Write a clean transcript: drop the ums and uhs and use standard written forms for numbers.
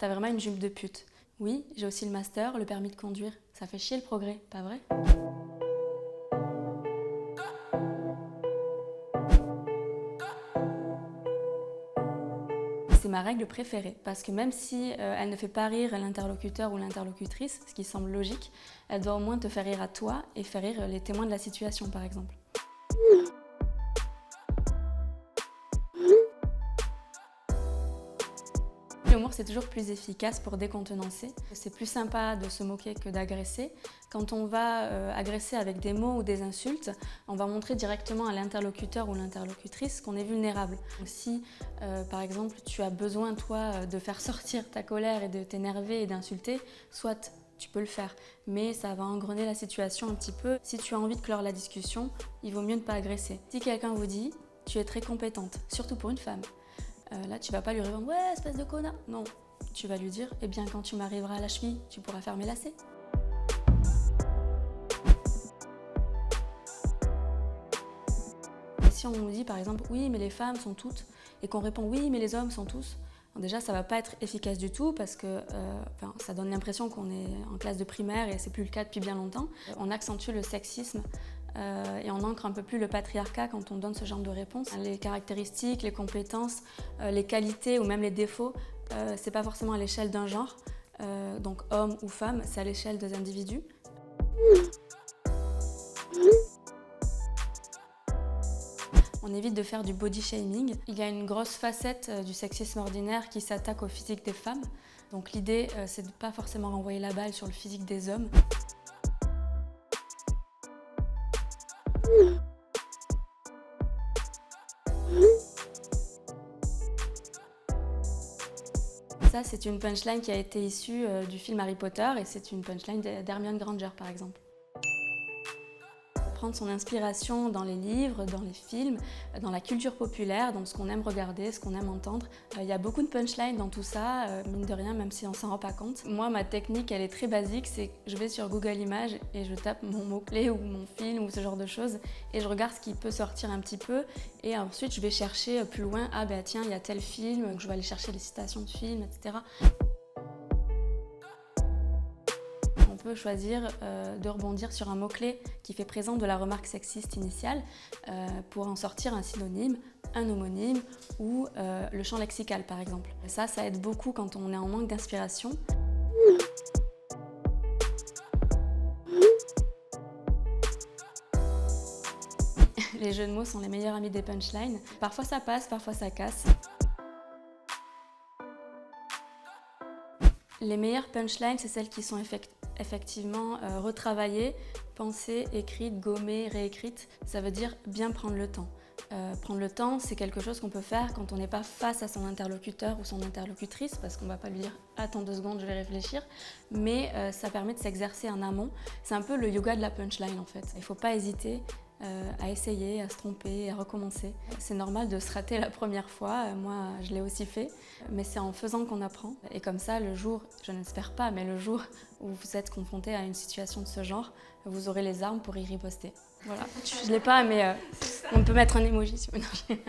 t'as vraiment une jupe de pute. Oui, j'ai aussi le master, le permis de conduire. Ça fait chier le progrès, pas vrai? C'est ma règle préférée, parce que même si elle ne fait pas rire l'interlocuteur ou l'interlocutrice, ce qui semble logique, elle doit au moins te faire rire à toi et faire rire les témoins de la situation, par exemple. L'humour, c'est toujours plus efficace pour décontenancer. C'est plus sympa de se moquer que d'agresser. Quand on va agresser avec des mots ou des insultes, on va montrer directement à l'interlocuteur ou l'interlocutrice qu'on est vulnérable. Si, par exemple, tu as besoin, toi, de faire sortir ta colère et de t'énerver et d'insulter, soit tu peux le faire, mais ça va engrener la situation un petit peu. Si tu as envie de clore la discussion, il vaut mieux ne pas agresser. Si quelqu'un vous dit « tu es très compétente », surtout pour une femme, là, tu vas pas lui répondre « ouais, espèce de connard ». Non, tu vas lui dire « eh bien, quand tu m'arriveras à la cheville, tu pourras faire mes lacets ». Et si on nous dit par exemple « oui, mais les femmes sont toutes » et qu'on répond « oui, mais les hommes sont tous », déjà, ça va pas être efficace du tout parce que ça donne l'impression qu'on est en classe de primaire et c'est plus le cas depuis bien longtemps. On accentue le sexisme et on ancre un peu plus le patriarcat quand on donne ce genre de réponse. Les caractéristiques, les compétences, les qualités ou même les défauts, c'est pas forcément à l'échelle d'un genre, donc homme ou femme, c'est à l'échelle des individus. On évite de faire du body shaming. Il y a une grosse facette du sexisme ordinaire qui s'attaque au physique des femmes. Donc l'idée, c'est de ne pas forcément renvoyer la balle sur le physique des hommes. Ça, c'est une punchline qui a été issue du film Harry Potter et c'est une punchline d'Hermione Granger, par exemple. Prendre son inspiration dans les livres, dans les films, dans la culture populaire, dans ce qu'on aime regarder, ce qu'on aime entendre. Il y a beaucoup de punchlines dans tout ça, mine de rien, même si on s'en rend pas compte. Moi, ma technique, elle est très basique, c'est que je vais sur Google Images et je tape mon mot-clé ou mon film ou ce genre de choses et je regarde ce qui peut sortir un petit peu et ensuite je vais chercher plus loin, ah ben tiens, il y a tel film, je vais aller chercher les citations de films, etc. On peut choisir de rebondir sur un mot-clé qui fait présent de la remarque sexiste initiale pour en sortir un synonyme, un homonyme ou le champ lexical par exemple. Ça aide beaucoup quand on est en manque d'inspiration. Les jeux de mots sont les meilleurs amis des punchlines. Parfois ça passe, parfois ça casse. Les meilleures punchlines, c'est celles qui sont effectivement retravaillées, pensées, écrites, gommées, réécrites. Ça veut dire bien prendre le temps. Prendre le temps, c'est quelque chose qu'on peut faire quand on n'est pas face à son interlocuteur ou son interlocutrice, parce qu'on ne va pas lui dire « attends 2 secondes, je vais réfléchir », mais ça permet de s'exercer en amont. C'est un peu le yoga de la punchline en fait. Il ne faut pas hésiter à essayer, à se tromper, à recommencer. C'est normal de se rater la première fois, moi je l'ai aussi fait, mais c'est en faisant qu'on apprend. Et comme ça, le jour, je n'espère pas, mais le jour où vous êtes confronté à une situation de ce genre, vous aurez les armes pour y riposter. Voilà, je ne l'ai pas, mais on peut mettre un emoji si vous voulez.